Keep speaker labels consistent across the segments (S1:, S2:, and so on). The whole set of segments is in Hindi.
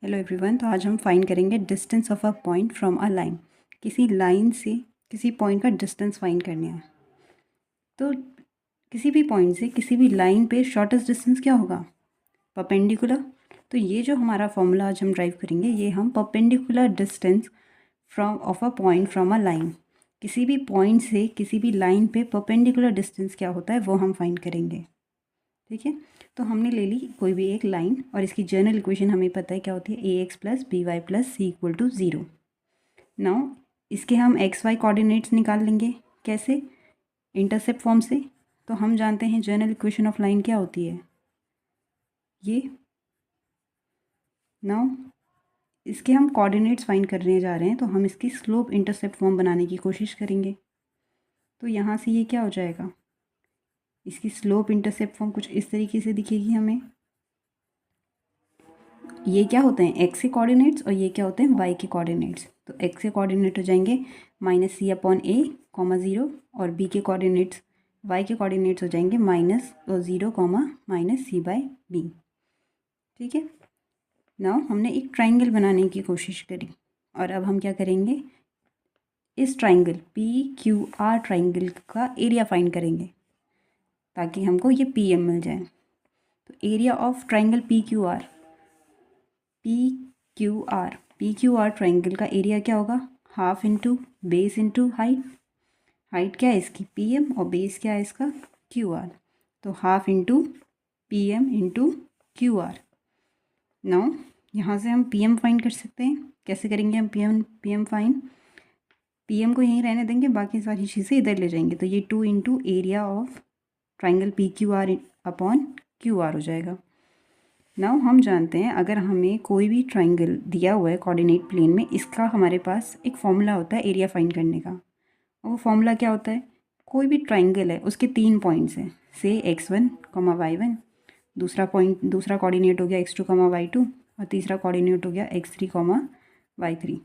S1: Hello everyone. तो आज हम फाइंड करेंगे distance of a point from a line. किसी लाइन से किसी पॉइंट का डिस्टेंस फाइंड करना है। तो किसी भी पॉइंट से किसी भी लाइन पे शॉर्टेस्ट डिस्टेंस क्या होगा? परपेंडिकुलर। तो ये जो हमारा फॉर्मूला आज हम ड्राइव करेंगे, ये हम perpendicular distance from of a point from a line, किसी भी पॉइंट से किसी भी लाइन पे परपेंडिकुलर डिस्टेंस क्या होता है वो हम फाइंड करेंगे। ठीक है। तो हमने ले ली कोई भी एक लाइन और इसकी जनरल इक्वेशन हमें पता है क्या होती है, A X plus B Y plus C equal to zero. Now इसके हम एक्स वाई कोऑर्डिनेट्स निकाल लेंगे। कैसे? इंटरसेप्ट फॉर्म से। तो हम जानते हैं जनरल इक्वेशन ऑफ लाइन क्या होती है, ये। नाउ इसके हम कोऑर्डिनेट्स फाइंड करने जा रहे हैं, तो हम इसकी स्लोप इंटरसेप्ट फॉर्म बनाने की कोशिश करेंगे। तो यहाँ से ये क्या हो जाएगा, इसकी स्लोप इंटरसेप्ट फॉर्म कुछ इस तरीके से दिखेगी हमें। ये क्या होते हैं, एक्स के कोऑर्डिनेट्स, और ये क्या होते हैं, वाई के कोऑर्डिनेट्स। तो एक्स के कोऑर्डिनेट हो जाएंगे माइनस सी अपॉन ए कॉमा ज़ीरो, और बी के कोऑर्डिनेट्स, वाई के कोऑर्डिनेट्स हो जाएंगे माइनस और ज़ीरो कॉमा माइनस सी बाय बी। ठीक है। नाउ हमने एक ट्राइंगल बनाने की कोशिश करी, और अब हम क्या करेंगे, इस triangle P Q R triangle का एरिया फाइंड करेंगे ताकि हमको ये पी एम मिल जाए। तो area of triangle P Q are, P Q R triangle का एरिया क्या होगा, half into base into height. Height क्या है इसकी, पी एम, और बेस क्या है इसका, क्यू आर। तो half into P M into Q R. Now यहाँ से हम पी एम फाइंड कर सकते हैं। कैसे करेंगे हम P M find, P M को यहीं रहने देंगे, बाकी सारी चीज़ें इधर ले जाएंगे। तो ये to into area of triangle P Q are upon Q R हो जाएगा। नाउ हम जानते हैं अगर हमें कोई भी ट्राइंगल दिया हुआ है कोऑर्डिनेट प्लेन में, इसका हमारे पास एक फॉर्मूला होता है एरिया फाइंड करने का। और वो फॉर्मूला क्या होता है, कोई भी ट्राइंगल है उसके तीन पॉइंट्स हैं, से x1 y1, दूसरा पॉइंट, दूसरा कोऑर्डिनेट हो गया x2 y2, और तीसरा कोऑर्डिनेट हो गया x3 y3।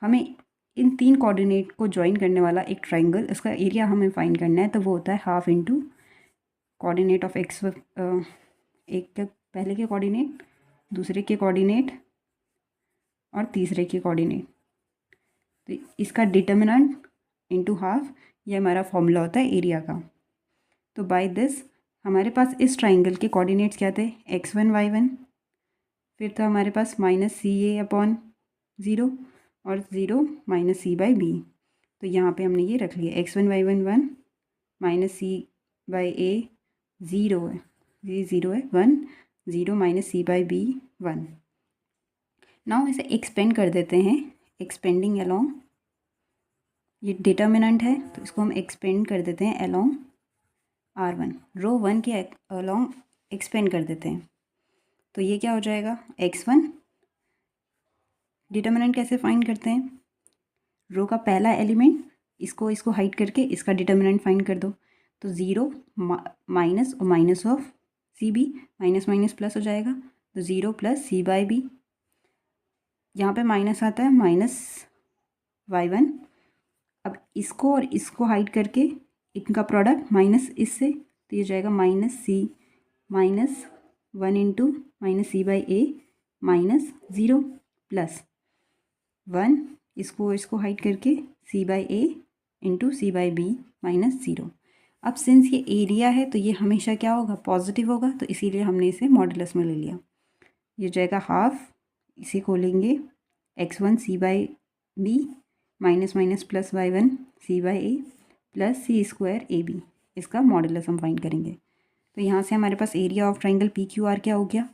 S1: हमें इन तीन कोऑर्डिनेट को ज्वाइन करने वाला एक ट्राइंगल, उसका एरिया हमें फाइंड करना है। तो वो होता है half into coordinate of x, एक के पहले के कोऑर्डिनेट, दूसरे के कोऑर्डिनेट, और तीसरे के कोऑर्डिनेट। तो इसका डिटर्मिनेंट इंटू हाफ, ये हमारा फॉर्मूला होता है एरिया का। तो बाय दिस हमारे पास इस ट्राइंगल के कोऑर्डिनेट्स क्या थे, x1 y1, फिर था हमारे पास minus C A upon zero, और zero minus C by B. तो यहाँ पे हमने ये रख लिया, x1 y1 1, minus C by A zero है, ये ज़ीरो है, 1, zero minus C by B 1। Now इसे एक्सपेंड कर देते हैं, एक्सपेंडिंग अलोंग, ये डिटर्मिनेंट है तो इसको हम एक्सपेंड कर देते हैं अलोंग R1, रो 1 के अलोंग एक्सपेंड कर देते हैं। तो ये क्या हो जाएगा, x1, डिटर्मिनेंट कैसे फाइंड करते हैं, रो का पहला एलिमेंट, इसको हाइड करके इसका डिटर्मिनेंट फाइंड कर दो। तो ज़ीरो माइनस और minus of C B, minus minus plus हो जाएगा, तो zero plus C by B. यहाँ पे माइनस आता है, माइनस y1। अब इसको और इसको हाइड करके इनका प्रोडक्ट माइनस इससे, तो ये जाएगा minus C minus 1 into minus C by A minus zero plus 1, इसको हाइड करके C by A into C by B minus zero. अब सिंस ये एरिया है तो ये हमेशा क्या होगा, पॉजिटिव होगा, तो इसीलिए हमने इसे मॉडुलस में ले लिया। ये जाएगा हाफ, इसे खोलेंगे x1 C by B minus minus plus y1 C by A plus C square A B, इसका मॉडुलस हम फाइंड करेंगे। तो यहाँ से हमारे पास area of triangle P Q R क्या हो गया,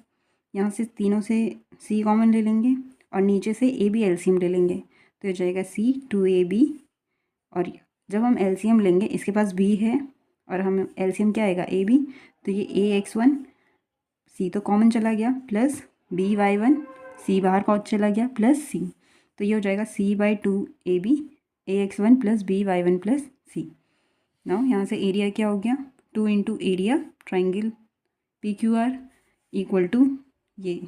S1: यहाँ से तीनों से सी कॉमन ले लेंगे और नीचे से ए बी एलसीएम ले लेंगे, तो ये जाएगा सी टू ए बी। और जब हम एलसीएम लेंगे, इसके पास बी है और हम एलसीएम क्या आएगा, ए बी, तो ये ए x1, सी तो कॉमन चला गया, प्लस बी y1, सी बाहर का चला गया, प्लस सी, तो ये हो जाएगा C by two A B AX1 plus B y1 plus C. Now यहाँ से एरिया क्या हो गया, two into area triangle P Q R equal to, ये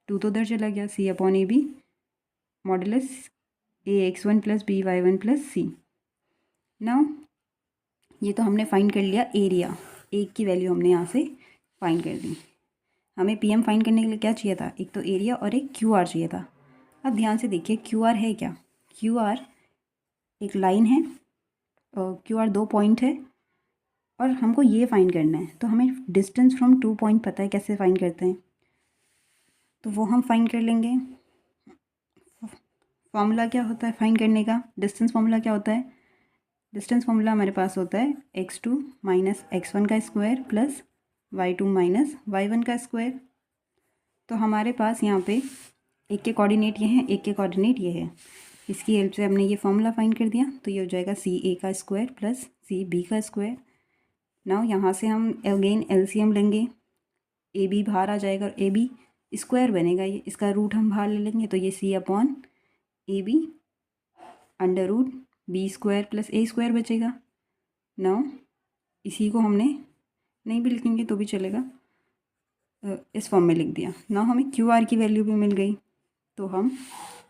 S1: टू तो उधर चला गया, C upon A B modulus AX1 plus B y1 plus C. Now ये तो हमने फाइंड कर लिया एरिया, एक की वैल्यू हमने यहाँ से फाइंड कर दी। हमें पी एम फाइंड करने के लिए क्या चाहिए था, एक तो एरिया और एक क्यू आर चाहिए था। अब ध्यान से देखिए क्यू आर है क्या, क्यू आर एक लाइन है, क्यू आर 2 पॉइंट है और हमको ये फाइंड करना है। तो हमें डिस्टेंस फ्रॉम 2 पॉइंट पता है कैसे फाइंड करते हैं, तो वो हम फाइंड कर लेंगे। फॉर्मूला क्या होता है फाइंड करने का, डिस्टेंस फॉर्मूला क्या होता है, डिस्टेंस फॉर्मूला हमारे पास होता है x2 माइनस x1 का square plus y2 minus y1 का स्क्वायर। तो हमारे पास यहाँ पे एक के कोऑर्डिनेट ये हैं, एक के कोऑर्डिनेट ये है, इसकी हेल्प से हमने ये फॉर्मूला फाइंड कर दिया। तो ये हो जाएगा सी ए का स्क्वायर प्लस सी बी का स्क्वायर। नाउ यहाँ से हम अगेन एलसीएम लेंगे, ए बी बाहर आ जाएगा और ए बी स्क्वायर बनेगा, ये इसका रूट हम बाहर ले लेंगे। तो ये C upon A B under root B square plus A square बचेगा। नाउ इसी को हमने नहीं भी लिखेंगे तो भी चलेगा, इस फॉर्म में लिख दिया। नाउ हमें क्यू आर की वैल्यू भी मिल गई। तो हम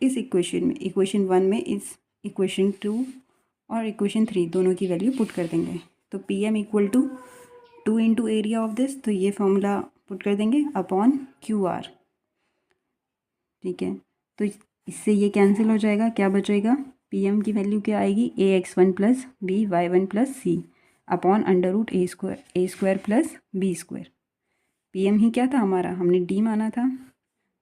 S1: इस इक्वेशन में, इक्वेशन 1 में इस इक्वेशन 2 और इक्वेशन 3 दोनों की वैल्यू पुट कर देंगे। तो P M equal to 2 into area of this, तो ये फॉर्मूला पुट कर देंगे अपॉन क्यू आर। ठीक है, तो इससे ये कैंसिल हो जाएगा, क्या बचेगा, पी एम की वैल्यू क्या आएगी, AX1 plus BY1 plus C upon under root A square plus B square. P M ही क्या था हमारा, हमने डी माना था,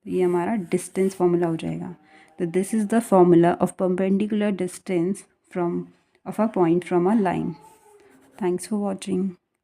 S1: तो ये हमारा डिस्टेंस फॉर्मूला हो जाएगा। तो this is the formula of perpendicular distance from of a point from a line. Thanks for watching.